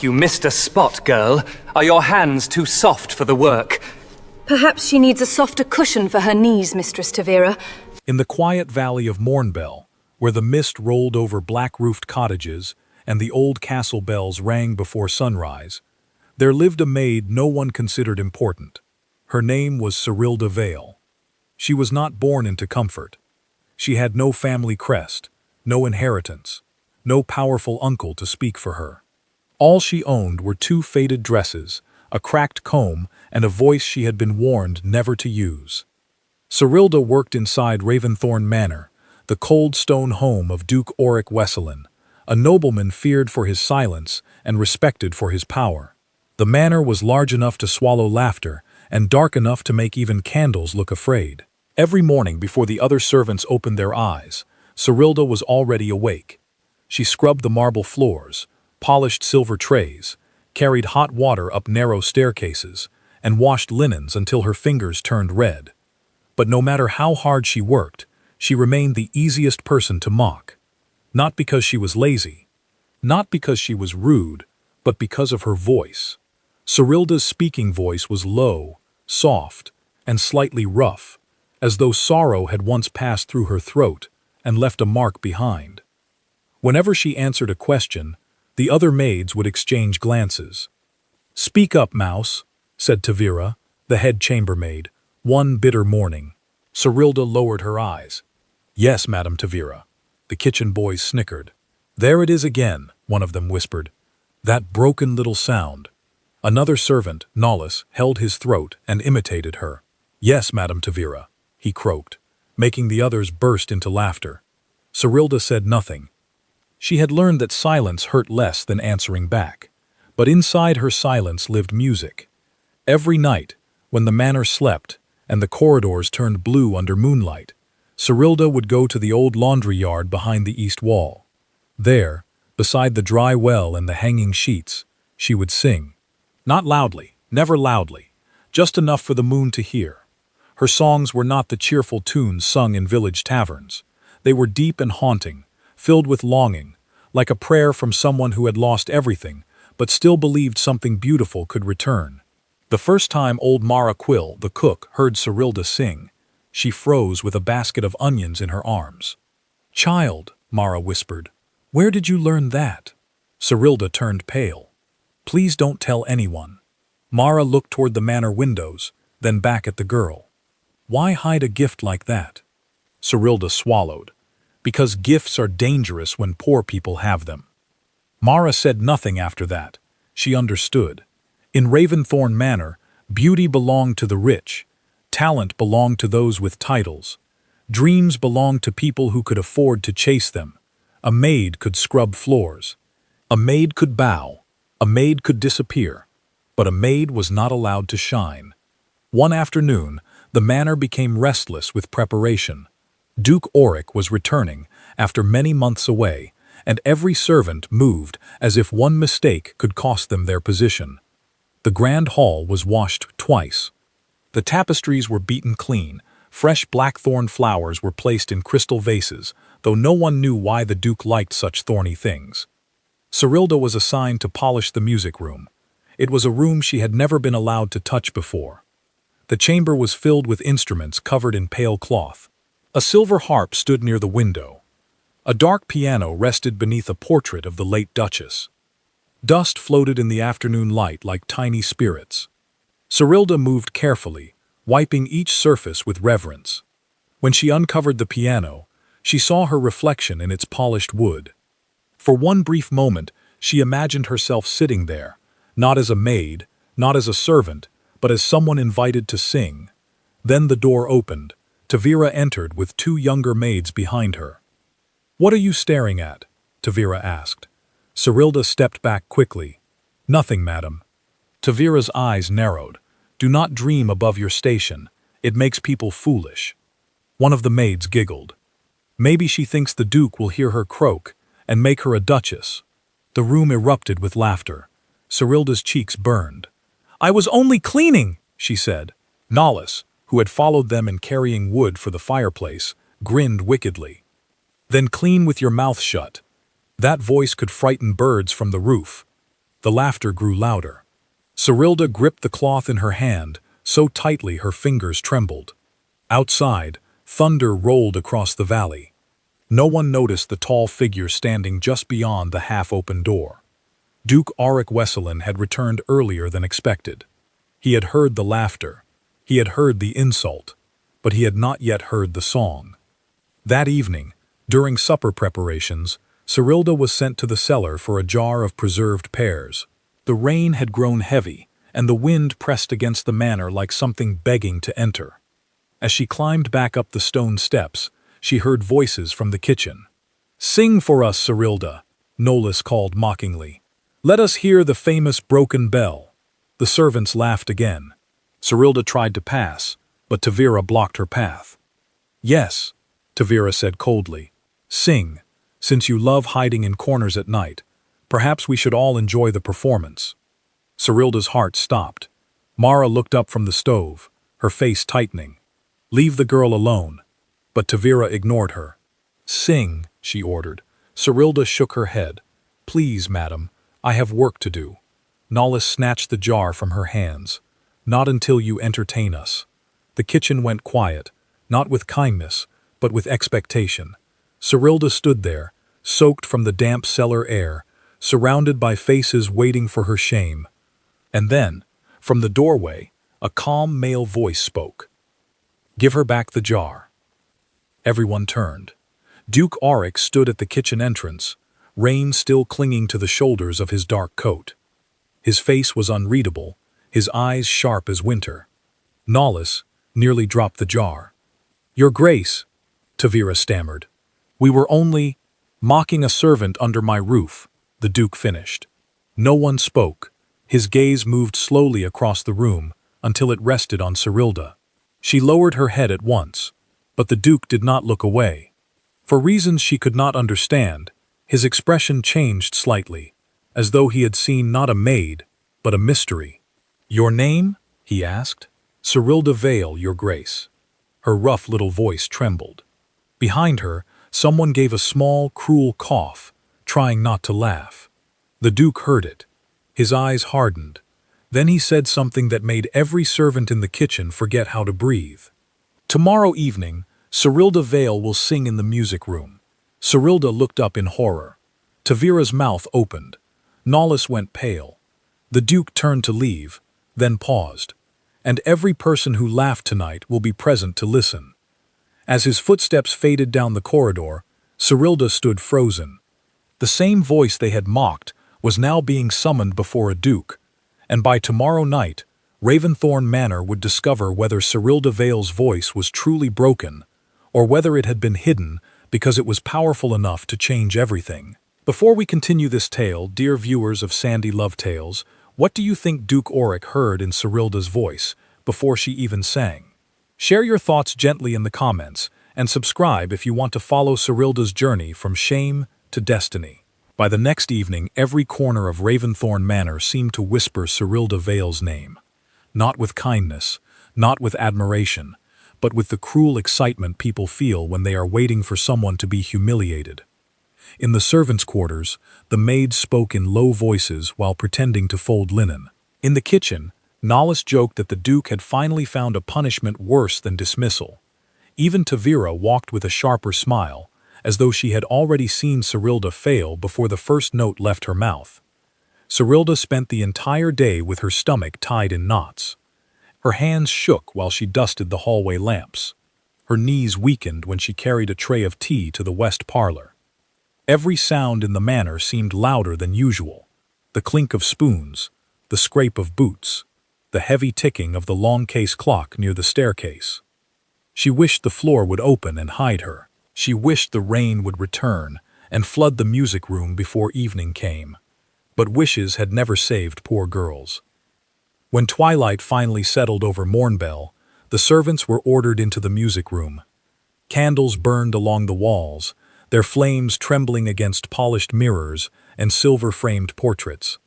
You missed a spot, girl. Are your hands too soft for the work? Perhaps she needs a softer cushion for her knees, Mistress Tavira. In the quiet valley of Mornbell, where the mist rolled over black-roofed cottages and the old castle bells rang before sunrise, there lived a maid no one considered important. Her name was Cerilda Vale. She was not born into comfort. She had no family crest, no inheritance, no powerful uncle to speak for her. All she owned were 2 faded dresses, a cracked comb, and a voice she had been warned never to use. Cerilda worked inside Raventhorn Manor, the cold stone home of Duke Auric Wesselin, a nobleman feared for his silence and respected for his power. The manor was large enough to swallow laughter and dark enough to make even candles look afraid. Every morning before the other servants opened their eyes, Cerilda was already awake. She scrubbed the marble floors, polished silver trays, carried hot water up narrow staircases, and washed linens until her fingers turned red. But no matter how hard she worked, she remained the easiest person to mock. Not because she was lazy, not because she was rude, but because of her voice. Cerilda's speaking voice was low, soft, and slightly rough, as though sorrow had once passed through her throat and left a mark behind. Whenever she answered a question, the other maids would exchange glances. "Speak up, Mouse," said Tavira, the head chambermaid, one bitter morning. Cerilda lowered her eyes. "Yes, Madam Tavira." The kitchen boys snickered. "There it is again," one of them whispered. "That broken little sound." Another servant, Nollis, held his throat and imitated her. "Yes, Madam Tavira," he croaked, making the others burst into laughter. Cerilda said nothing. She had learned that silence hurt less than answering back. But inside her silence lived music. Every night, when the manor slept and the corridors turned blue under moonlight, Cerilda would go to the old laundry yard behind the east wall. There, beside the dry well and the hanging sheets, she would sing. Not loudly, never loudly, just enough for the moon to hear. Her songs were not the cheerful tunes sung in village taverns. They were deep and haunting, filled with longing, like a prayer from someone who had lost everything, but still believed something beautiful could return. The first time old Mara Quill, the cook, heard Cerilda sing, she froze with a basket of onions in her arms. "Child," Mara whispered, "where did you learn that?" Cerilda turned pale. "Please don't tell anyone." Mara looked toward the manor windows, then back at the girl. "Why hide a gift like that?" Cerilda swallowed. "Because gifts are dangerous when poor people have them." Mara said nothing after that. She understood. In Raventhorn Manor, beauty belonged to the rich, talent belonged to those with titles, dreams belonged to people who could afford to chase them. A maid could scrub floors. A maid could bow. A maid could disappear. But a maid was not allowed to shine. One afternoon, the manor became restless with preparation. Duke Auric was returning, after many months away, and every servant moved as if one mistake could cost them their position. The grand hall was washed twice. The tapestries were beaten clean, fresh blackthorn flowers were placed in crystal vases, though no one knew why the Duke liked such thorny things. Cerilda was assigned to polish the music room. It was a room she had never been allowed to touch before. The chamber was filled with instruments covered in pale cloth. A silver harp stood near the window. A dark piano rested beneath a portrait of the late Duchess. Dust floated in the afternoon light like tiny spirits. Cerilda moved carefully, wiping each surface with reverence. When she uncovered the piano, she saw her reflection in its polished wood. For one brief moment, she imagined herself sitting there, not as a maid, not as a servant, but as someone invited to sing. Then the door opened. Tavira entered with 2 younger maids behind her. "What are you staring at?" Tavira asked. Cerilda stepped back quickly. "Nothing, madam." Tavira's eyes narrowed. "Do not dream above your station. It makes people foolish." One of the maids giggled. "Maybe she thinks the Duke will hear her croak and make her a duchess." The room erupted with laughter. Cerilda's cheeks burned. "I was only cleaning," she said. Nollis, who had followed them in carrying wood for the fireplace, grinned wickedly. "Then clean with your mouth shut." That voice could frighten birds from the roof. The laughter grew louder. Cyrilda gripped the cloth in her hand, so tightly her fingers trembled. Outside, thunder rolled across the valley. No one noticed the tall figure standing just beyond the half-open door. Duke Auric Wesselin had returned earlier than expected. He had heard the laughter. He had heard the insult. But he had not yet heard the song. That evening, during supper preparations, Cyrilda was sent to the cellar for a jar of preserved pears. The rain had grown heavy, and the wind pressed against the manor like something begging to enter. As she climbed back up the stone steps, she heard voices from the kitchen. "Sing for us, Cyrilda," Nolus called mockingly. "Let us hear the famous broken bell." The servants laughed again. Cyrilda tried to pass, but Tavira blocked her path. "Yes," Tavira said coldly. "Sing, since you love hiding in corners at night. Perhaps we should all enjoy the performance." Cyrilda's heart stopped. Mara looked up from the stove, her face tightening. "Leave the girl alone." But Tavira ignored her. "Sing," she ordered. Cyrilda shook her head. "Please, madam, I have work to do." Nolus snatched the jar from her hands. "Not until you entertain us." The kitchen went quiet, not with kindness, but with expectation. Cyrilda stood there, soaked from the damp cellar air, surrounded by faces waiting for her shame. And then, from the doorway, a calm male voice spoke. "Give her back the jar." Everyone turned. Duke Auric stood at the kitchen entrance, rain still clinging to the shoulders of his dark coat. His face was unreadable, his eyes sharp as winter. Nolus nearly dropped the jar. "Your Grace," Tavira stammered. "We were only mocking a servant under my roof," the Duke finished. No one spoke. His gaze moved slowly across the room until it rested on Cyrilda. She lowered her head at once, but the Duke did not look away. For reasons she could not understand, his expression changed slightly, as though he had seen not a maid, but a mystery. "Your name?" he asked. "Cyrilda Vale, Your Grace." Her rough little voice trembled. Behind her, someone gave a small, cruel cough, trying not to laugh. The Duke heard it. His eyes hardened. Then he said something that made every servant in the kitchen forget how to breathe. "Tomorrow evening, Cyrilda Vale will sing in the music room." Cyrilda looked up in horror. Tavira's mouth opened. Nolus went pale. The Duke turned to leave, then paused. "And every person who laughed tonight will be present to listen." As his footsteps faded down the corridor, Cyrilda stood frozen. The same voice they had mocked was now being summoned before a duke, and by tomorrow night, Raventhorn Manor would discover whether Cyrilda Vale's voice was truly broken, or whether it had been hidden because it was powerful enough to change everything. Before we continue this tale, dear viewers of Sandy Love Tales, what do you think Duke Auric heard in Cyrilda's voice before she even sang? Share your thoughts gently in the comments, and subscribe if you want to follow Cyrilda's journey from shame to destiny. By the next evening, every corner of Raventhorn Manor seemed to whisper Cyrilda Vale's name. Not with kindness, not with admiration, but with the cruel excitement people feel when they are waiting for someone to be humiliated. In the servants' quarters, the maids spoke in low voices while pretending to fold linen. In the kitchen, Nolus joked that the Duke had finally found a punishment worse than dismissal. Even Tavira walked with a sharper smile, as though she had already seen Cyrilda fail before the first note left her mouth. Cyrilda spent the entire day with her stomach tied in knots. Her hands shook while she dusted the hallway lamps. Her knees weakened when she carried a tray of tea to the west parlor. Every sound in the manor seemed louder than usual. The clink of spoons, the scrape of boots, the heavy ticking of the long case clock near the staircase. She wished the floor would open and hide her. She wished the rain would return and flood the music room before evening came. But wishes had never saved poor girls. When twilight finally settled over Mornbell, the servants were ordered into the music room. Candles burned along the walls, their flames trembling against polished mirrors and silver-framed portraits.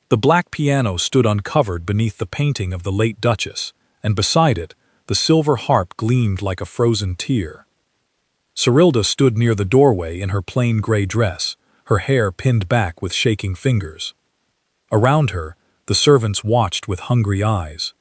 The black piano stood uncovered beneath the painting of the late Duchess, and beside it, the silver harp gleamed like a frozen tear. Cyrilda stood near the doorway in her plain gray dress, her hair pinned back with shaking fingers. Around her, the servants watched with hungry eyes.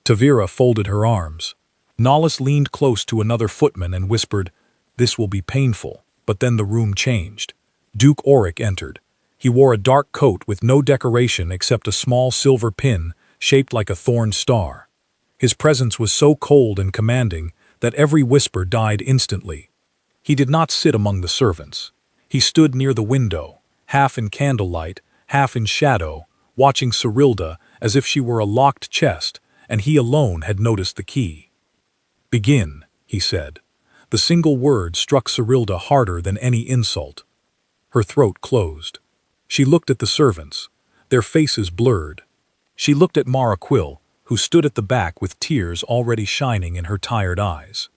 Tavira folded her arms. Nollis leaned close to another footman and whispered, "This will be painful." But then the room changed. Duke Auric entered. He wore a dark coat with no decoration except a small silver pin shaped like a thorn star. His presence was so cold and commanding that every whisper died instantly. He did not sit among the servants. He stood near the window, half in candlelight, half in shadow, watching Cerilda as if she were a locked chest, and he alone had noticed the key. "Begin," he said. The single word struck Cerilda harder than any insult. Her throat closed. She looked at the servants, their faces blurred. She looked at Mara Quill, who stood at the back with tears already shining in her tired eyes.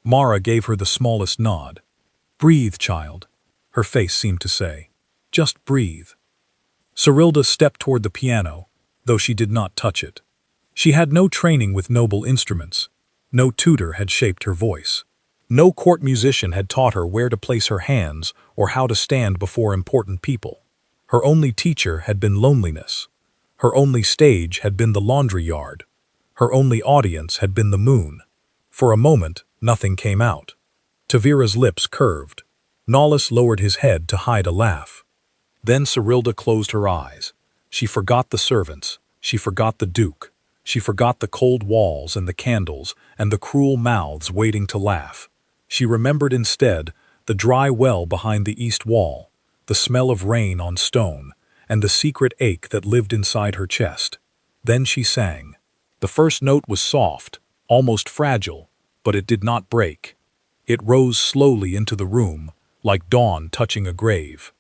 Mara gave her the smallest nod. "Breathe, child," her face seemed to say. "Just breathe." Cerilda stepped toward the piano, though she did not touch it. She had no training with noble instruments. No tutor had shaped her voice. No court musician had taught her where to place her hands or how to stand before important people. Her only teacher had been loneliness. Her only stage had been the laundry yard. Her only audience had been the moon. For a moment, nothing came out. Tavira's lips curved. Nollis lowered his head to hide a laugh. Then Cerilda closed her eyes. She forgot the servants. She forgot the Duke. She forgot the cold walls and the candles and the cruel mouths waiting to laugh. She remembered instead the dry well behind the east wall, the smell of rain on stone, and the secret ache that lived inside her chest. Then she sang. The first note was soft, almost fragile, but it did not break. It rose slowly into the room, like dawn touching a grave.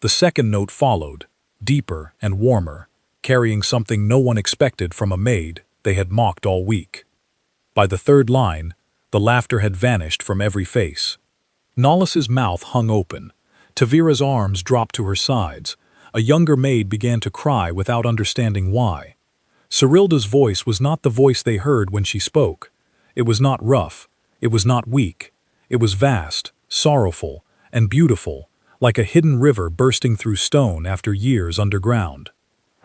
The second note followed, deeper and warmer, carrying something no one expected from a maid they had mocked all week. By the third line, the laughter had vanished from every face. Nollis's mouth hung open. Tavira's arms dropped to her sides. A younger maid began to cry without understanding why. Cerilda's voice was not the voice they heard when she spoke. It was not rough. It was not weak. It was vast, sorrowful, and beautiful, like a hidden river bursting through stone after years underground.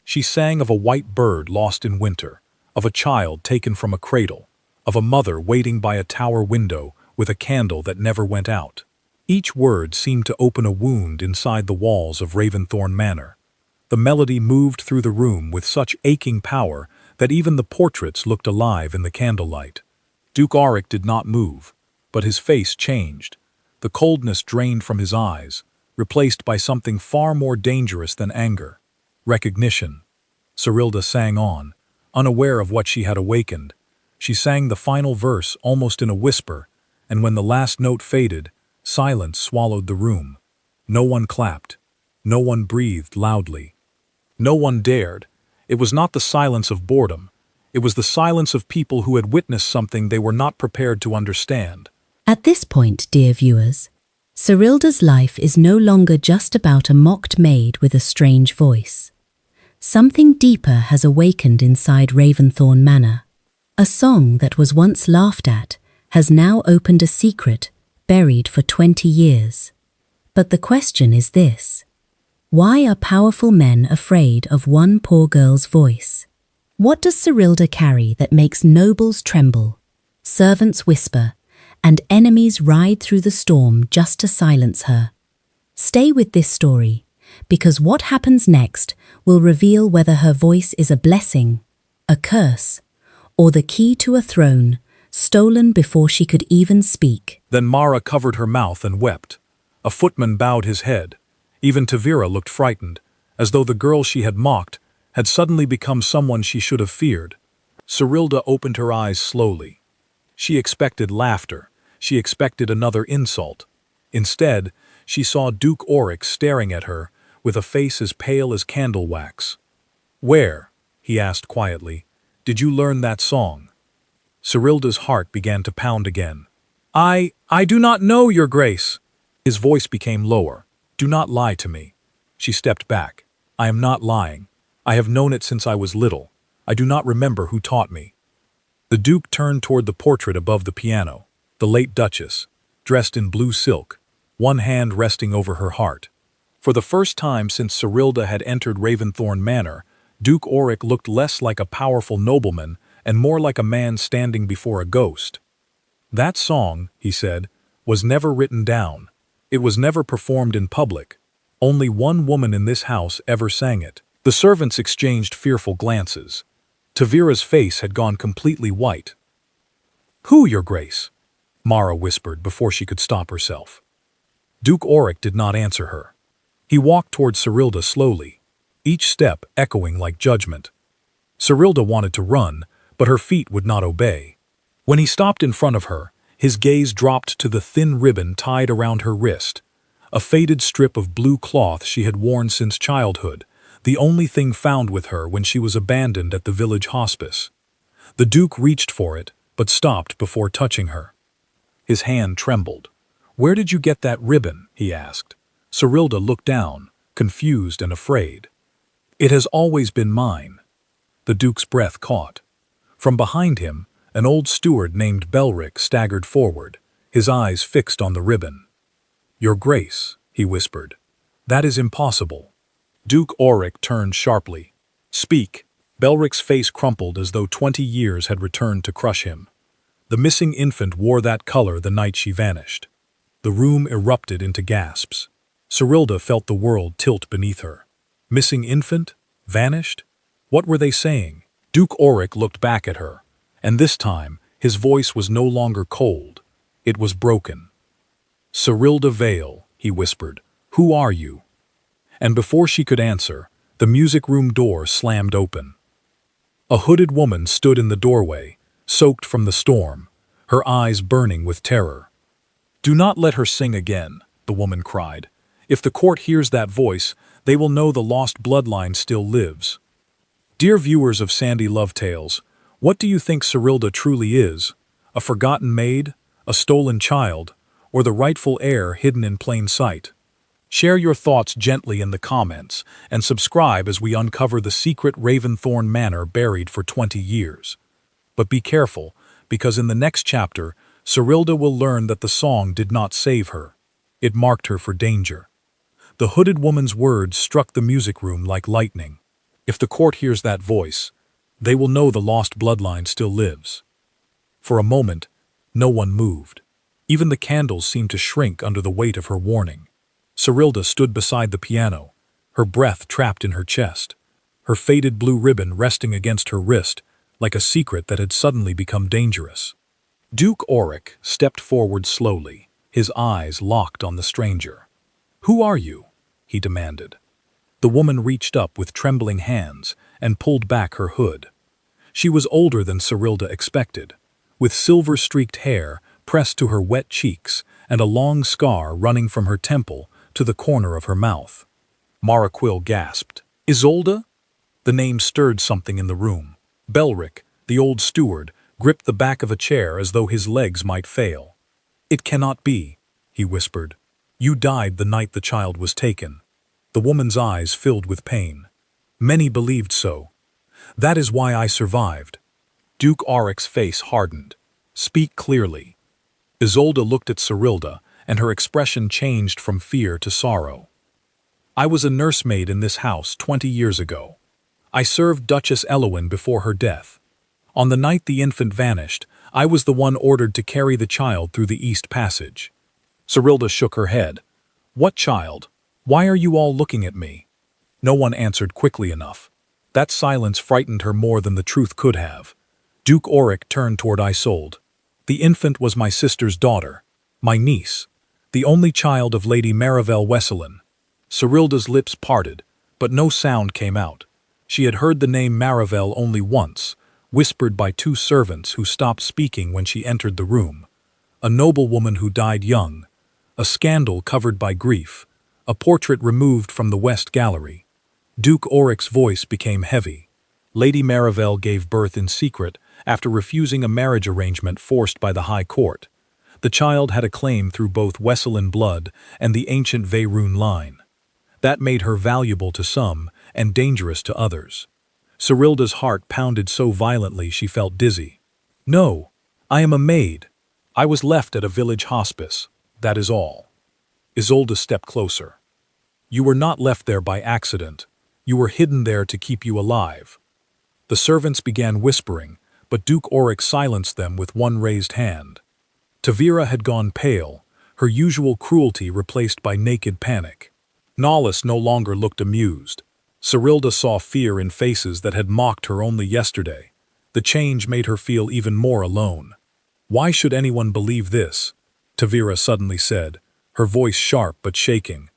She sang of a white bird lost in winter, of a child taken from a cradle, of a mother waiting by a tower window with a candle that never went out. Each word seemed to open a wound inside the walls of Raventhorn Manor. The melody moved through the room with such aching power that even the portraits looked alive in the candlelight. Duke Auric did not move, but his face changed. The coldness drained from his eyes, replaced by something far more dangerous than anger. Recognition. Cerilda sang on, unaware of what she had awakened. She sang the final verse almost in a whisper, and when the last note faded, silence swallowed the room. No one clapped. No one breathed loudly. No one dared. It was not the silence of boredom. It was the silence of people who had witnessed something they were not prepared to understand. At this point, dear viewers, Cerilda's life is no longer just about a mocked maid with a strange voice. Something deeper has awakened inside Raventhorn Manor. A song that was once laughed at has now opened a secret buried for 20 years. But the question is this: why are powerful men afraid of one poor girl's voice? What does Cerilda carry that makes nobles tremble, servants whisper, and enemies ride through the storm just to silence her? Stay with this story, because what happens next will reveal whether her voice is a blessing, a curse, or the key to a throne stolen before she could even speak. Then Mara covered her mouth and wept. A footman bowed his head. Even Tavira looked frightened, as though the girl she had mocked had suddenly become someone she should have feared. Cerilda opened her eyes slowly. She expected laughter. She expected another insult. Instead, she saw Duke Auric staring at her with a face as pale as candle wax. "Where," he asked quietly, "did you learn that song?" Cerilda's heart began to pound again. I do not know, Your Grace." His voice became lower. "Do not lie to me." She stepped back. "I am not lying. I have known it since I was little. I do not remember who taught me." The Duke turned toward the portrait above the piano, the late Duchess, dressed in blue silk, one hand resting over her heart. For the first time since Cyrilda had entered Raventhorn Manor, Duke Auric looked less like a powerful nobleman and more like a man standing before a ghost. "That song," he said, "was never written down. It was never performed in public. Only one woman in this house ever sang it." The servants exchanged fearful glances. Tavira's face had gone completely white. "Who, your grace?" Mara whispered before she could stop herself. Duke Auric did not answer her. He walked toward Cyrilda slowly, each step echoing like judgment. Cyrilda wanted to run, but her feet would not obey. When he stopped in front of her, his gaze dropped to the thin ribbon tied around her wrist, a faded strip of blue cloth she had worn since childhood, the only thing found with her when she was abandoned at the village hospice. The Duke reached for it, but stopped before touching her. His hand trembled. "Where did you get that ribbon?" he asked. Cyrilda looked down, confused and afraid. "It has always been mine." The Duke's breath caught. From behind him, an old steward named Belric staggered forward, his eyes fixed on the ribbon. "Your Grace," he whispered, "that is impossible." Duke Auric turned sharply. "Speak." Belric's face crumpled as though 20 years had returned to crush him. "The missing infant wore that color the night she vanished." The room erupted into gasps. Cyrilda felt the world tilt beneath her. Missing infant? Vanished? What were they saying? Duke Auric looked back at her, and this time his voice was no longer cold. It was broken. "Cyrilda Vale," he whispered, "who are you?" And before she could answer, the music room door slammed open. A hooded woman stood in the doorway, soaked from the storm, her eyes burning with terror. "Do not let her sing again," the woman cried. "If the court hears that voice, they will know the lost bloodline still lives." Dear viewers of Sandy Love Tales, what do you think Cyrilda truly is? A forgotten maid? A stolen child? Or the rightful heir hidden in plain sight? Share your thoughts gently in the comments, and subscribe as we uncover the secret Raventhorn Manor buried for 20 years. But be careful, because in the next chapter, Cyrilda will learn that the song did not save her. It marked her for danger. The hooded woman's words struck the music room like lightning. If the court hears that voice, they will know the lost bloodline still lives. For a moment, no one moved. Even the candles seemed to shrink under the weight of her warning. Cyrilda stood beside the piano, her breath trapped in her chest, her faded blue ribbon resting against her wrist like a secret that had suddenly become dangerous. Duke Auric stepped forward slowly, his eyes locked on the stranger. "Who are you?" he demanded. The woman reached up with trembling hands and pulled back her hood. She was older than Cyrilda expected, with silver-streaked hair pressed to her wet cheeks and a long scar running from her temple to the corner of her mouth. Maraquil gasped. "Isolde?" The name stirred something in the room. Belric, the old steward, gripped the back of a chair as though his legs might fail. "It cannot be," he whispered. "You died the night the child was taken." The woman's eyes filled with pain. "Many believed so. That is why I survived." Duke Auric's face hardened. "Speak clearly." Isolde looked at Cyrilda, and her expression changed from fear to sorrow. "I was a nursemaid in this house 20 years ago. I served Duchess Elowin before her death. On the night the infant vanished, I was the one ordered to carry the child through the East Passage." Cyrilda shook her head. "What child? Why are you all looking at me?" No one answered quickly enough. That silence frightened her more than the truth could have. Duke Auric turned toward Isolde. "The infant was my sister's daughter, my niece, the only child of Lady Marivelle Wesselin." Cyrilda's lips parted, but no sound came out. She had heard the name Marivelle only once, whispered by 2 servants who stopped speaking when she entered the room. A noblewoman who died young, a scandal covered by grief, a portrait removed from the West Gallery. Duke Auric's voice became heavy. Lady Marivelle gave birth in secret after refusing a marriage arrangement forced by the High Court. The child had a claim through both Wesselin blood and the ancient Veyroun line. That made her valuable to some and dangerous to others. Cyrilda's heart pounded so violently she felt dizzy. "No, I am a maid. I was left at a village hospice. That is all." Isolde stepped closer. You were not left there by accident. You were hidden there to keep you alive. The servants began whispering, but Duke Auric silenced them with one raised hand. Tavira had gone pale, her usual cruelty replaced by naked panic. Nollis no longer looked amused. Cyrilda saw fear in faces that had mocked her only yesterday. The change made her feel even more alone. "Why should anyone believe this?" Tavira suddenly said, her voice sharp but shaking.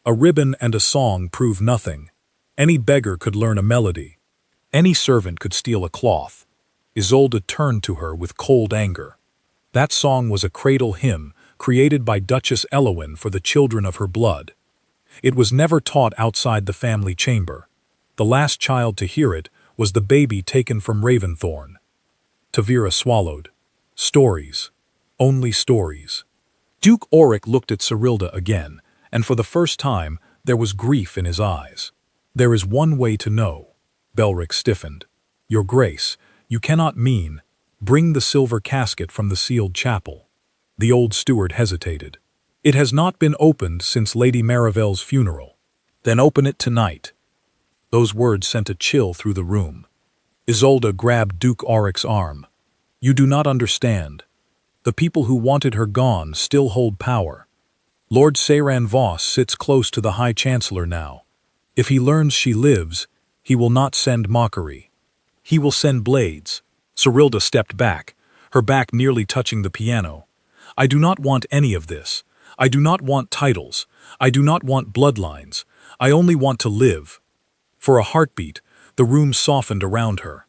"A ribbon and a song prove nothing. Any beggar could learn a melody. Any servant could steal a cloth." Isolde turned to her with cold anger. That song was a cradle hymn created by Duchess Elowen for the children of her blood. It was never taught outside the family chamber. The last child to hear it was the baby taken from Raventhorn. Tavira swallowed. Stories. Only stories. Duke Auric looked at Cyrilda again, and for the first time there was grief in his eyes. "There is one way to know." Belric stiffened. "Your Grace, you cannot mean, bring the silver casket from the sealed chapel." The old steward hesitated. "It has not been opened since Lady Marivelle's funeral." "Then open it tonight." Those words sent a chill through the room. Isolde grabbed Duke Auric's arm. "You do not understand. The people who wanted her gone still hold power. Lord Seyran Voss sits close to the High Chancellor now. If he learns she lives, he will not send mockery. He will send blades." Cyrilda stepped back, her back nearly touching the piano. "I do not want any of this. I do not want titles. I do not want bloodlines. I only want to live." For a heartbeat, the room softened around her.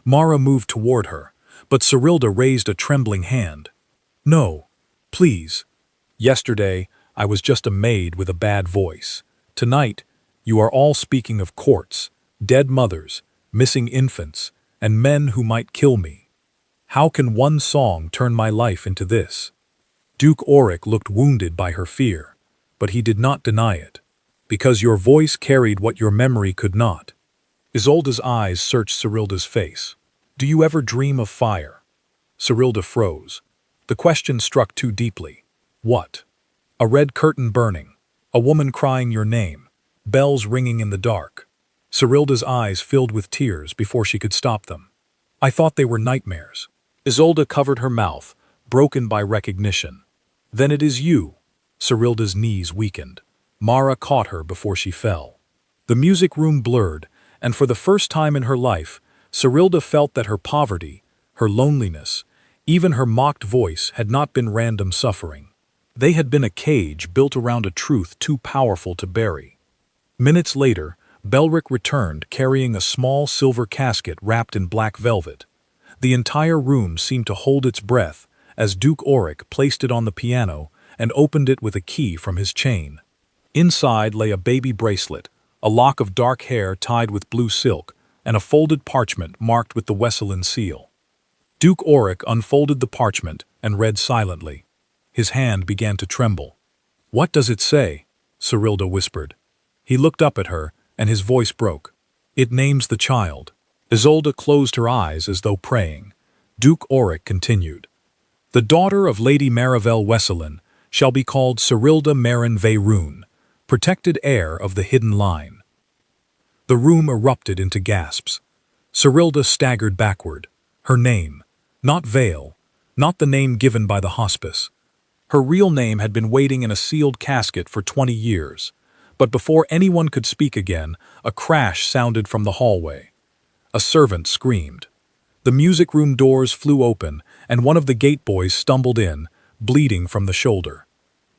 Mara moved toward her, but Cyrilda raised a trembling hand. "No, please. Yesterday, I was just a maid with a bad voice. Tonight, you are all speaking of courts, dead mothers, missing infants, and men who might kill me. How can one song turn my life into this?" Duke Auric looked wounded by her fear, but he did not deny it. "Because your voice carried what your memory could not." Isolde's eyes searched Cyrilda's face. "Do you ever dream of fire?" Cyrilda froze. The question struck too deeply. What? A red curtain burning, a woman crying your name, bells ringing in the dark. Cyrilda's eyes filled with tears before she could stop them. "I thought they were nightmares." Isolde covered her mouth, broken by recognition. "Then it is you." Cyrilda's knees weakened. Mara caught her before she fell. The music room blurred, and for the first time in her life, Cyrilda felt that her poverty, her loneliness, even her mocked voice had not been random suffering. They had been a cage built around a truth too powerful to bury. Minutes later, Belric returned carrying a small silver casket wrapped in black velvet. The entire room seemed to hold its breath as Duke Auric placed it on the piano and opened it with a key from his chain. Inside lay a baby bracelet, a lock of dark hair tied with blue silk, and a folded parchment marked with the Wesselan seal. Duke Auric unfolded the parchment and read silently. His hand began to tremble. "What does it say?" Cyrilda whispered. He looked up at her, and his voice broke. "It names the child." Isolde closed her eyes as though praying. Duke Auric continued. "The daughter of Lady Marivelle Wesselan shall be called Cyrilda Marin Veyroon, protected heir of the hidden line." The room erupted into gasps. Cyrilda staggered backward. Her name, not Vale, not the name given by the hospice. Her real name had been waiting in a sealed casket for 20 years. But before anyone could speak again, a crash sounded from the hallway. A servant screamed. The music room doors flew open, and one of the gate boys stumbled in, bleeding from the shoulder.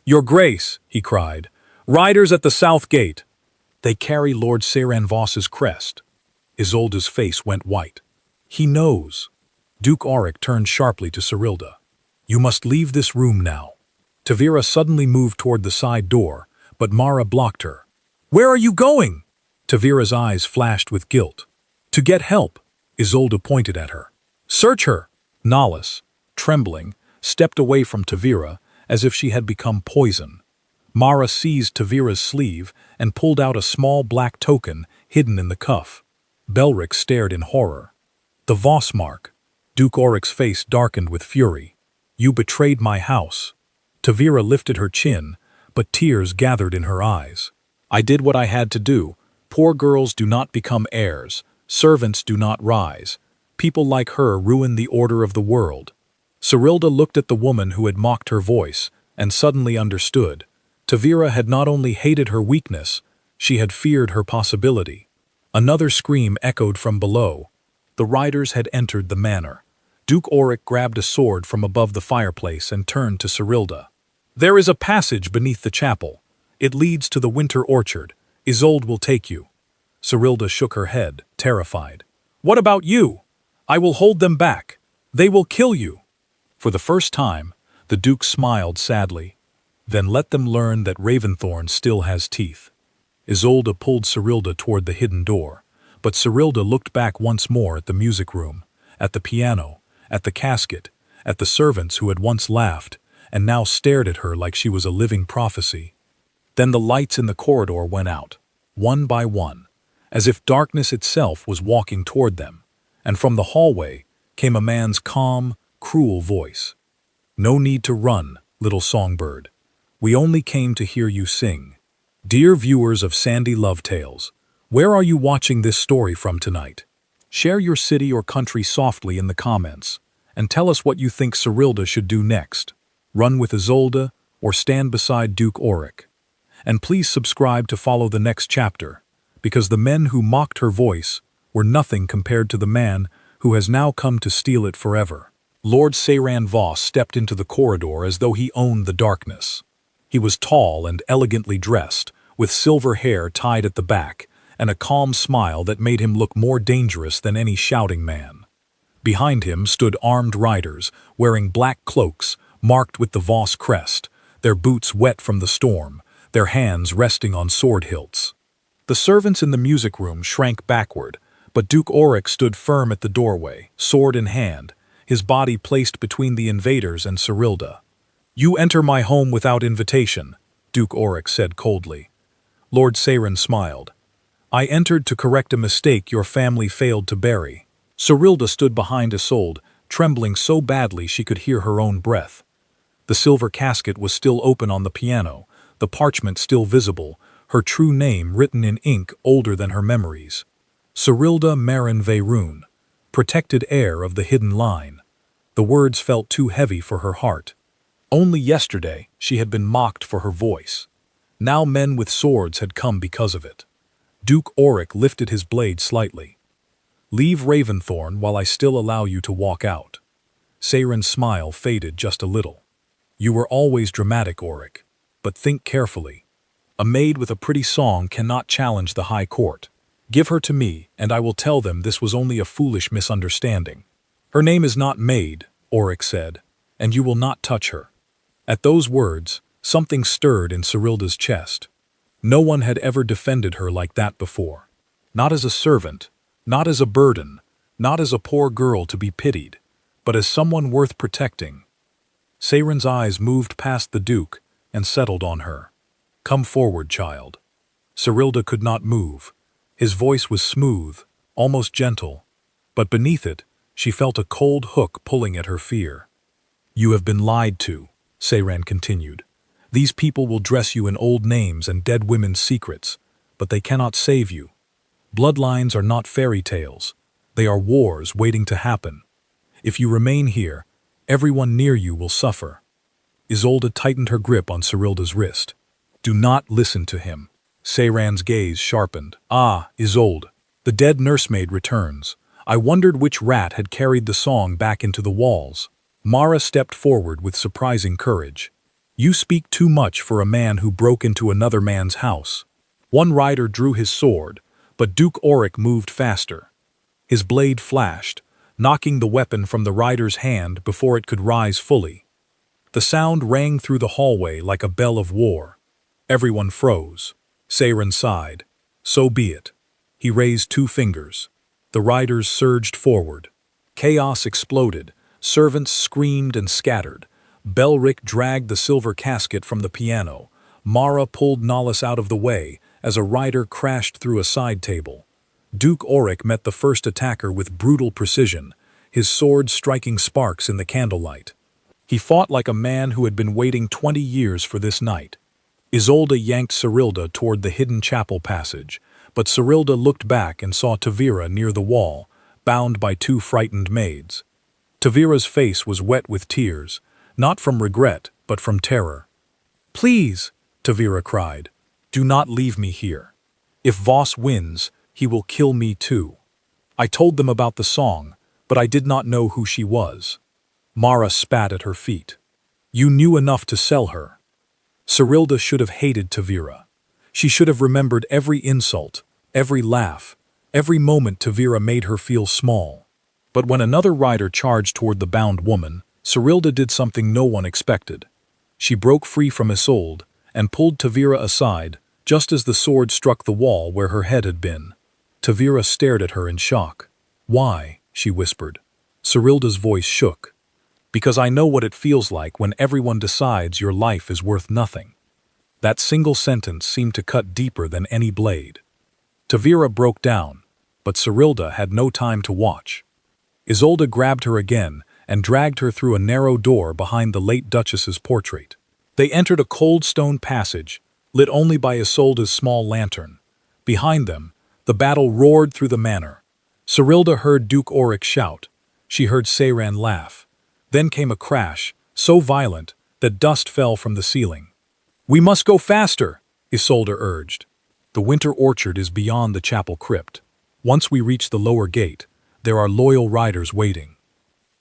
"Your Grace," he cried, "riders at the south gate." "They carry Lord Seyran Voss's crest." Isolde's face went white. "He knows." Duke Auric turned sharply to Cyrilda. "You must leave this room now." Tavira suddenly moved toward the side door, but Mara blocked her. "Where are you going?" Tavira's eyes flashed with guilt. "To get help." Isolde pointed at her. "Search her." Nollis, trembling, stepped away from Tavira as if she had become poison. Mara seized Tavira's sleeve and pulled out a small black token hidden in the cuff. Belric stared in horror. "The Voss mark." Duke Auric's face darkened with fury. "You betrayed my house." Tavira lifted her chin, but tears gathered in her eyes. I did what I had to do. Poor girls do not become heirs. Servants do not rise. People like her ruin the order of the world. Cyrilda looked at the woman who had mocked her voice, and suddenly understood. Tavira had not only hated her weakness, she had feared her possibility. Another scream echoed from below. The riders had entered the manor. Duke Auric grabbed a sword from above the fireplace and turned to Cyrilda. "There is a passage beneath the chapel. It leads to the winter orchard. Isolde will take you." Cyrilda shook her head, terrified. "What about you? I will hold them back. They will kill you." For the first time, the Duke smiled sadly. "Then let them learn that Raventhorn still has teeth." Isolde pulled Cyrilda toward the hidden door, but Cyrilda looked back once more at the music room, at the piano, at the casket, at the servants who had once laughed, and now stared at her like she was a living prophecy. Then the lights in the corridor went out, one by one, as if darkness itself was walking toward them, and from the hallway came a man's calm, cruel voice. "No need to run, little songbird. We only came to hear you sing. Dear viewers of Sandy Love Tales, where are you watching this story from tonight? Share your city or country softly in the comments, and tell us what you think Cyrilda should do next. Run with Isolde, or stand beside Duke Auric. And please subscribe to follow the next chapter, because the men who mocked her voice were nothing compared to the man who has now come to steal it forever. Lord Seyran Voss stepped into the corridor as though he owned the darkness. He was tall and elegantly dressed, with silver hair tied at the back, and a calm smile that made him look more dangerous than any shouting man. Behind him stood armed riders, wearing black cloaks, marked with the Voss crest, their boots wet from the storm, their hands resting on sword hilts. The servants in the music room shrank backward, but Duke Auric stood firm at the doorway, sword in hand, his body placed between the invaders and Cyrilda. "You enter my home without invitation," Duke Auric said coldly. Lord Seyran smiled. "I entered to correct a mistake your family failed to bury." Cyrilda stood behind Isolde, trembling so badly she could hear her own breath. The silver casket was still open on the piano, the parchment still visible, her true name written in ink older than her memories. Cyrilda Marin Veyrun, protected heir of the hidden line. The words felt too heavy for her heart. Only yesterday she had been mocked for her voice. Now men with swords had come because of it. Duke Auric lifted his blade slightly. "Leave Raventhorn while I still allow you to walk out." Seyran's smile faded just a little. "You were always dramatic, Auric, but think carefully. A maid with a pretty song cannot challenge the High Court. Give her to me, and I will tell them this was only a foolish misunderstanding." "Her name is not Maid," Auric said, "and you will not touch her." At those words, something stirred in Cyrilda's chest. No one had ever defended her like that before. Not as a servant, not as a burden, not as a poor girl to be pitied, but as someone worth protecting. Seyran's eyes moved past the Duke and settled on her. "Come forward, child." Cyrilda could not move. His voice was smooth, almost gentle, but beneath it, she felt a cold hook pulling at her fear. "You have been lied to," Seyran continued. "These people will dress you in old names and dead women's secrets, but they cannot save you. Bloodlines are not fairy tales. They are wars waiting to happen. If you remain here, everyone near you will suffer." Isolde tightened her grip on Cyrilda's wrist. "Do not listen to him." Seyran's gaze sharpened. "Ah, Isolde, the dead nursemaid returns. I wondered which rat had carried the song back into the walls." Mara stepped forward with surprising courage. "You speak too much for a man who broke into another man's house." One rider drew his sword, but Duke Auric moved faster. His blade flashed, knocking the weapon from the rider's hand before it could rise fully. The sound rang through the hallway like a bell of war. Everyone froze. Seyran sighed. "So be it." He raised 2 fingers. The riders surged forward. Chaos exploded. Servants screamed and scattered. Belric dragged the silver casket from the piano. Mara pulled Nollis out of the way as a rider crashed through a side table. Duke Auric met the first attacker with brutal precision, his sword striking sparks in the candlelight. He fought like a man who had been waiting 20 years for this night. Isolde yanked Cerilda toward the hidden chapel passage, but Cerilda looked back and saw Tavira near the wall, bound by two frightened maids. Tavira's face was wet with tears, not from regret, but from terror. "Please," Tavira cried, "do not leave me here. If Voss wins, he will kill me too. I told them about the song, but I did not know who she was." Mara spat at her feet. "You knew enough to sell her." Cerilda should have hated Tavira. She should have remembered every insult, every laugh, every moment Tavira made her feel small. But when another rider charged toward the bound woman, Cerilda did something no one expected. She broke free from Isolde and pulled Tavira aside, just as the sword struck the wall where her head had been. Tavira stared at her in shock. "Why?" she whispered. Cerilda's voice shook. "Because I know what it feels like when everyone decides your life is worth nothing." That single sentence seemed to cut deeper than any blade. Tavira broke down, but Cerilda had no time to watch. Isolde grabbed her again and dragged her through a narrow door behind the late Duchess's portrait. They entered a cold stone passage, lit only by Isolde's small lantern. Behind them, the battle roared through the manor. Cerilda heard Duke Auric shout. She heard Seyran laugh. Then came a crash, so violent that dust fell from the ceiling. "We must go faster," Isolde urged. "The winter orchard is beyond the chapel crypt. Once we reach the lower gate, there are loyal riders waiting."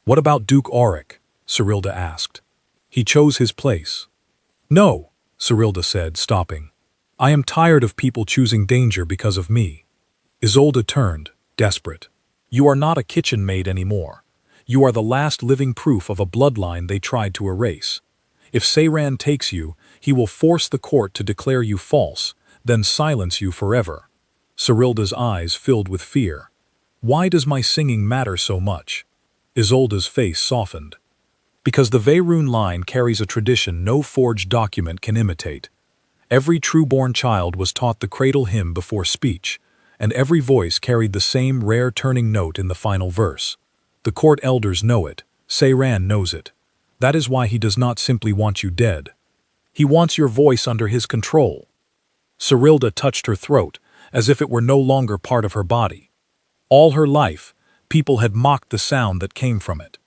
"What about Duke Auric?" Cerilda asked. "He chose his place." "No," Cerilda said, stopping. "I am tired of people choosing danger because of me." Isolde turned, desperate. "You are not a kitchen maid anymore. You are the last living proof of a bloodline they tried to erase. If Seyran takes you, he will force the court to declare you false, then silence you forever." Cerilda's eyes filled with fear. "Why does my singing matter so much?" Isolde's face softened. "Because the Veyrune line carries a tradition no forged document can imitate. Every true-born child was taught the cradle hymn before speech, and every voice carried the same rare turning note in the final verse. The court elders know it. Seyran knows it. That is why he does not simply want you dead. He wants your voice under his control." Cerilda touched her throat, as if it were no longer part of her body. All her life, people had mocked the sound that came from it.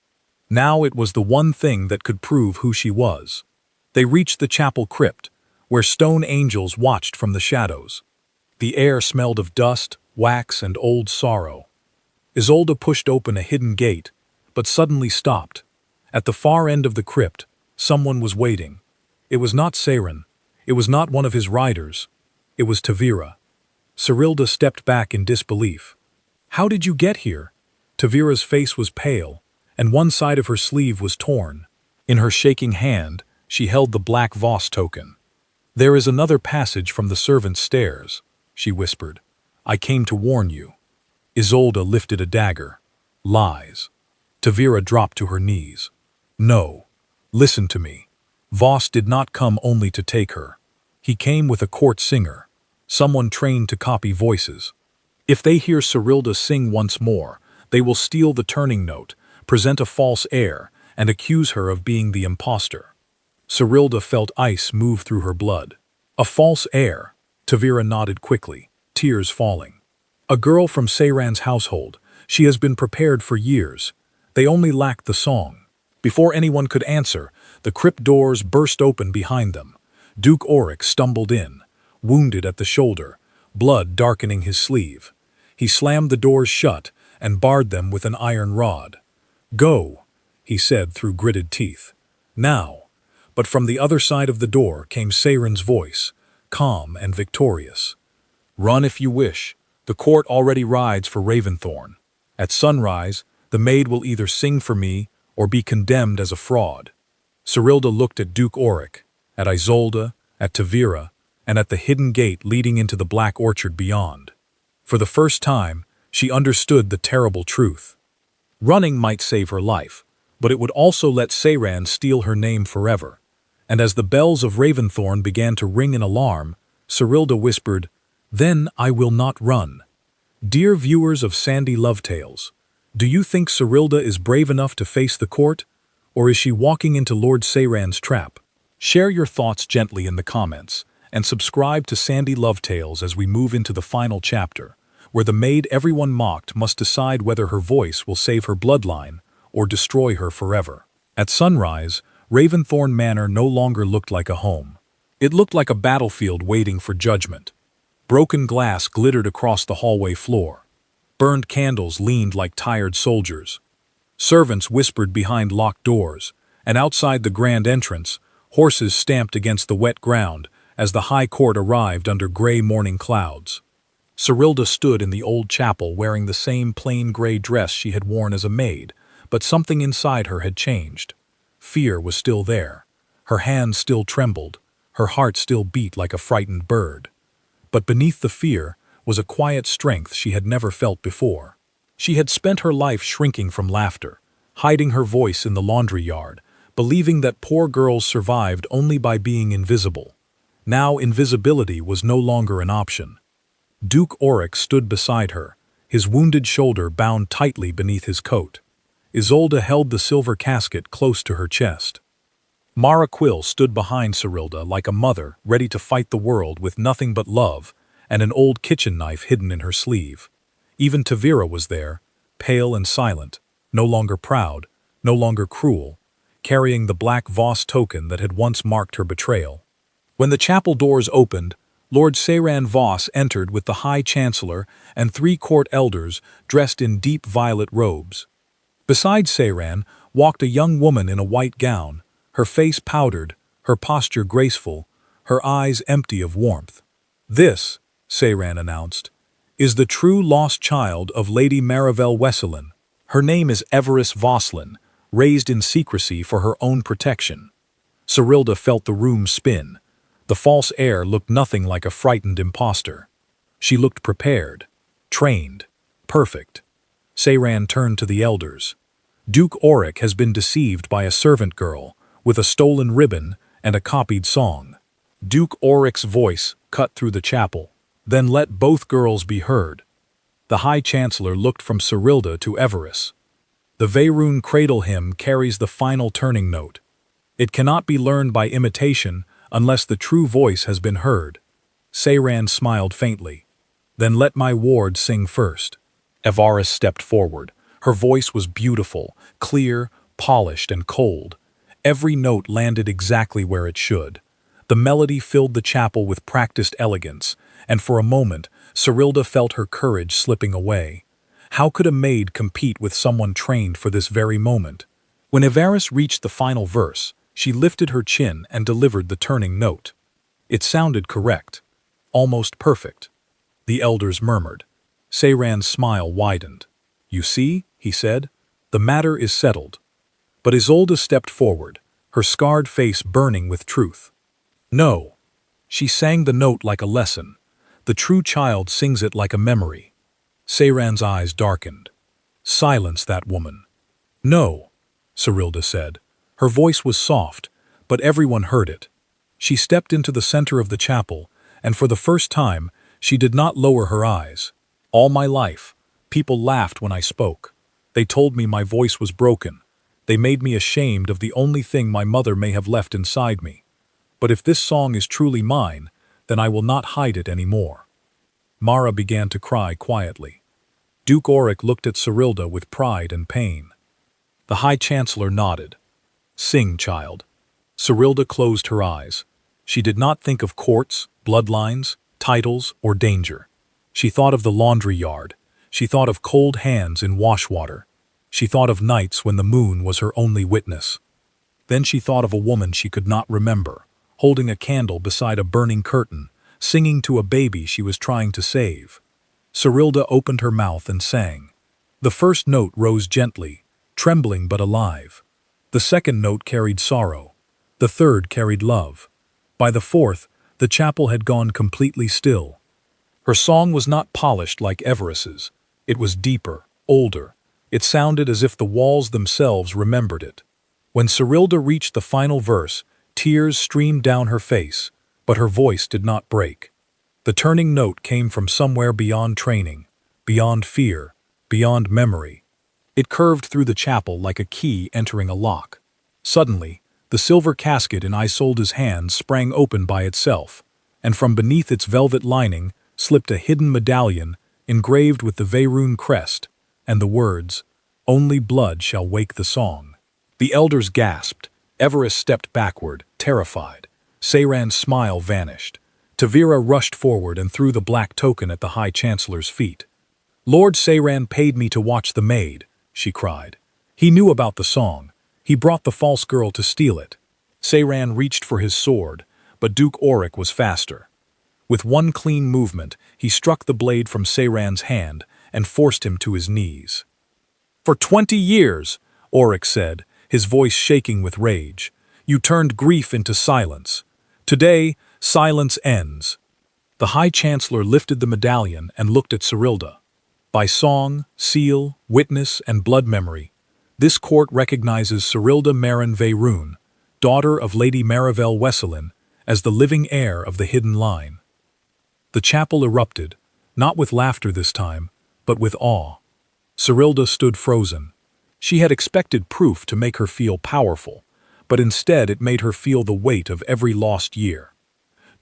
Now it was the one thing that could prove who she was. They reached the chapel crypt, where stone angels watched from the shadows. The air smelled of dust, wax, and old sorrow. Isolde pushed open a hidden gate, but suddenly stopped. At the far end of the crypt, someone was waiting. It was not Seyran. It was not one of his riders. It was Tavira. Cerilda stepped back in disbelief. "How did you get here?" Tavira's face was pale, and one side of her sleeve was torn. In her shaking hand, she held the black Voss token. "There is another passage from the servants' stairs," she whispered. "I came to warn you." Isolde lifted a dagger. "Lies." Tavira dropped to her knees. "No. Listen to me. Voss did not come only to take her. He came with a court singer, someone trained to copy voices. If they hear Cerilda sing once more, they will steal the turning note, present a false air, and accuse her of being the impostor." Cerilda felt ice move through her blood. "A false heir," Tavira nodded quickly, tears falling. "A girl from Seyran's household. She has been prepared for years. They only lacked the song." Before anyone could answer, the crypt doors burst open behind them. Duke Auric stumbled in, wounded at the shoulder, blood darkening his sleeve. He slammed the doors shut and barred them with an iron rod. "Go," he said through gritted teeth. "Now." But from the other side of the door came Seyran's voice, calm and victorious. "Run if you wish. The court already rides for Raventhorn. At sunrise, the maid will either sing for me or be condemned as a fraud." Cerilda looked at Duke Auric, at Isolde, at Tavira, and at the hidden gate leading into the black orchard beyond. For the first time, she understood the terrible truth. Running might save her life, but it would also let Seyran steal her name forever. And as the bells of Raventhorn began to ring in alarm, Cerilda whispered, "Then I will not run." Dear viewers of Sandy Love Tales, do you think Cerilda is brave enough to face the court, or is she walking into Lord Seyran's trap? Share your thoughts gently in the comments, and subscribe to Sandy Love Tales as we move into the final chapter, where the maid everyone mocked must decide whether her voice will save her bloodline or destroy her forever. At sunrise, Raventhorn Manor no longer looked like a home. It looked like a battlefield waiting for judgment. Broken glass glittered across the hallway floor. Burned candles leaned like tired soldiers. Servants whispered behind locked doors, and outside the grand entrance, horses stamped against the wet ground as the high court arrived under gray morning clouds. Cerilda stood in the old chapel wearing the same plain gray dress she had worn as a maid, but something inside her had changed. Fear was still there. Her hands still trembled. Her heart still beat like a frightened bird. But beneath the fear was a quiet strength she had never felt before. She had spent her life shrinking from laughter, hiding her voice in the laundry yard, believing that poor girls survived only by being invisible. Now invisibility was no longer an option. Duke Oryx stood beside her, his wounded shoulder bound tightly beneath his coat. Isolde held the silver casket close to her chest. Mara Quill stood behind Cerilda like a mother ready to fight the world with nothing but love and an old kitchen knife hidden in her sleeve. Even Tavira was there, pale and silent, no longer proud, no longer cruel, carrying the black Voss token that had once marked her betrayal. When the chapel doors opened, Lord Seyran Voss entered with the High Chancellor and 3 court elders dressed in deep violet robes. Beside Seyran walked a young woman in a white gown, her face powdered, her posture graceful, her eyes empty of warmth. "This," Seyran announced, "is the true lost child of Lady Marivelle Wesselin. Her name is Everis Vosslin, raised in secrecy for her own protection." Cerilda felt the room spin. The false heir looked nothing like a frightened impostor. She looked prepared, trained, perfect. Seyran turned to the elders. "Duke Oryx has been deceived by a servant girl, with a stolen ribbon and a copied song." Duke Oryx's voice cut through the chapel. "Then let both girls be heard." The High Chancellor looked from Cerilda to Everis. "The Veyroon cradle hymn carries the final turning note. It cannot be learned by imitation unless the true voice has been heard." Seyran smiled faintly. "Then let my ward sing first." Evaris stepped forward. Her voice was beautiful, clear, polished, and cold. Every note landed exactly where it should. The melody filled the chapel with practiced elegance, and for a moment, Cerilda felt her courage slipping away. How could a maid compete with someone trained for this very moment? When Evaris reached the final verse, she lifted her chin and delivered the turning note. It sounded correct, almost perfect. The elders murmured. Seyran's smile widened. "You see," he said, "the matter is settled." But Isolde stepped forward, her scarred face burning with truth. "No." She sang the note like a lesson. The true child sings it like a memory. Seyran's eyes darkened. "Silence that woman." "No," Cerilda said. Her voice was soft, but everyone heard it. She stepped into the center of the chapel, and for the first time, she did not lower her eyes. "All my life, people laughed when I spoke. They told me my voice was broken. They made me ashamed of the only thing my mother may have left inside me. But if this song is truly mine, then I will not hide it anymore." Mara began to cry quietly. Duke Oryx looked at Cerilda with pride and pain. The High Chancellor nodded. "Sing, child." Cerilda closed her eyes. She did not think of courts, bloodlines, titles, or danger. She thought of the laundry yard. She thought of cold hands in wash water. She thought of nights when the moon was her only witness. Then she thought of a woman she could not remember, holding a candle beside a burning curtain, singing to a baby she was trying to save. Cerilda opened her mouth and sang. The first note rose gently, trembling but alive. The second note carried sorrow. The third carried love. By the fourth, the chapel had gone completely still. Her song was not polished like Everis's. It was deeper, older. It sounded as if the walls themselves remembered it. When Cerilda reached the final verse, tears streamed down her face, but her voice did not break. The turning note came from somewhere beyond training, beyond fear, beyond memory. It curved through the chapel like a key entering a lock. Suddenly, the silver casket in Isolde's hands sprang open by itself, and from beneath its velvet lining slipped a hidden medallion engraved with the Veyrune crest and the words, "Only blood shall wake the song." The elders gasped. Everest stepped backward, terrified. Seyran's smile vanished. Tavira rushed forward and threw the black token at the High Chancellor's feet. "Lord Seyran paid me to watch the Maid," she cried. "He knew about the song. He brought the false girl to steal it." Seyran reached for his sword, but Duke Auric was faster. With one clean movement, he struck the blade from Seyran's hand and forced him to his knees. "For 20 years," Auric said, his voice shaking with rage, "you turned grief into silence. Today, silence ends." The High Chancellor lifted the medallion and looked at Cyrilda. By song, seal, witness, and blood memory, this court recognizes Cyrilda Marin Veyrune, daughter of Lady Marivel Wesselin, as the living heir of the hidden line. The chapel erupted, not with laughter this time, but with awe. Cyrilda stood frozen. She had expected proof to make her feel powerful, but instead it made her feel the weight of every lost year.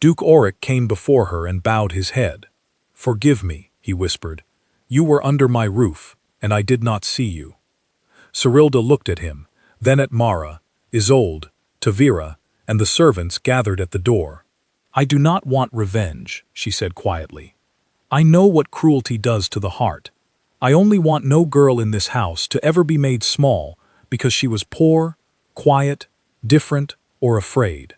Duke Auric came before her and bowed his head. "Forgive me," he whispered. "You were under my roof, and I did not see you." Cyrilda looked at him, then at Mara, Isolde, Tavira, and the servants gathered at the door. "I do not want revenge," she said quietly. "I know what cruelty does to the heart. I only want no girl in this house to ever be made small because she was poor, quiet, different, or afraid."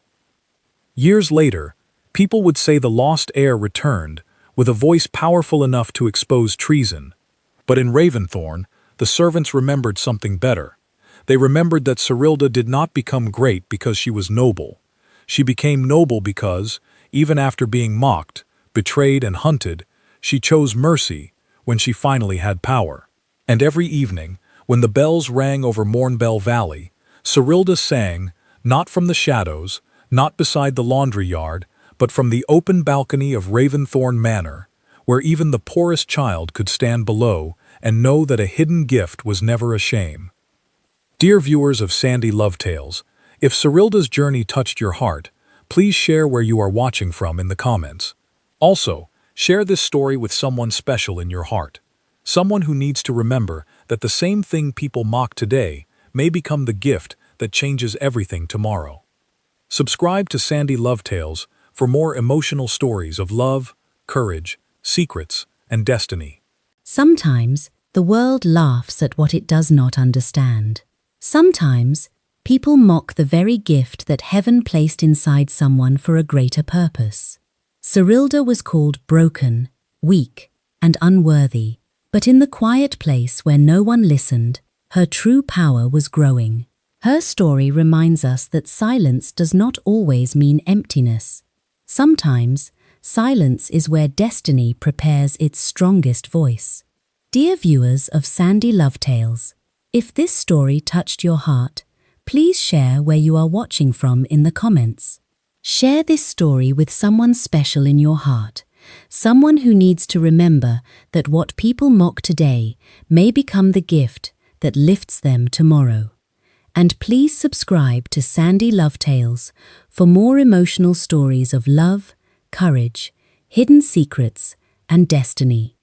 Years later, people would say the lost heir returned with a voice powerful enough to expose treason. But in Raventhorn, the servants remembered something better. They remembered that Cyrilda did not become great because she was noble. She became noble because, even after being mocked, betrayed, and hunted, she chose mercy when she finally had power. And every evening, when the bells rang over Mournbell Valley, Cyrilda sang, not from the shadows, not beside the laundry yard, but from the open balcony of Raventhorn Manor, where even the poorest child could stand below and know that a hidden gift was never a shame. Dear viewers of Sandy Love Tales, if Cyrilda's journey touched your heart, please share where you are watching from in the comments. Also, share this story with someone special in your heart. Someone who needs to remember that the same thing people mock today may become the gift that changes everything tomorrow. Subscribe to Sandy Love Tales for more emotional stories of love, courage, secrets, and destiny. Sometimes the world laughs at what it does not understand. Sometimes people mock the very gift that heaven placed inside someone for a greater purpose. Cyrilda was called broken, weak, and unworthy, but in the quiet place where no one listened, her true power was growing. Her story reminds us that silence does not always mean emptiness. Sometimes, silence is where destiny prepares its strongest voice. Dear viewers of Sandy Love Tales, if this story touched your heart, please share where you are watching from in the comments. Share this story with someone special in your heart, someone who needs to remember that what people mock today may become the gift that lifts them tomorrow. And please subscribe to Sandy Love Tales for more emotional stories of love, courage, hidden secrets, and destiny.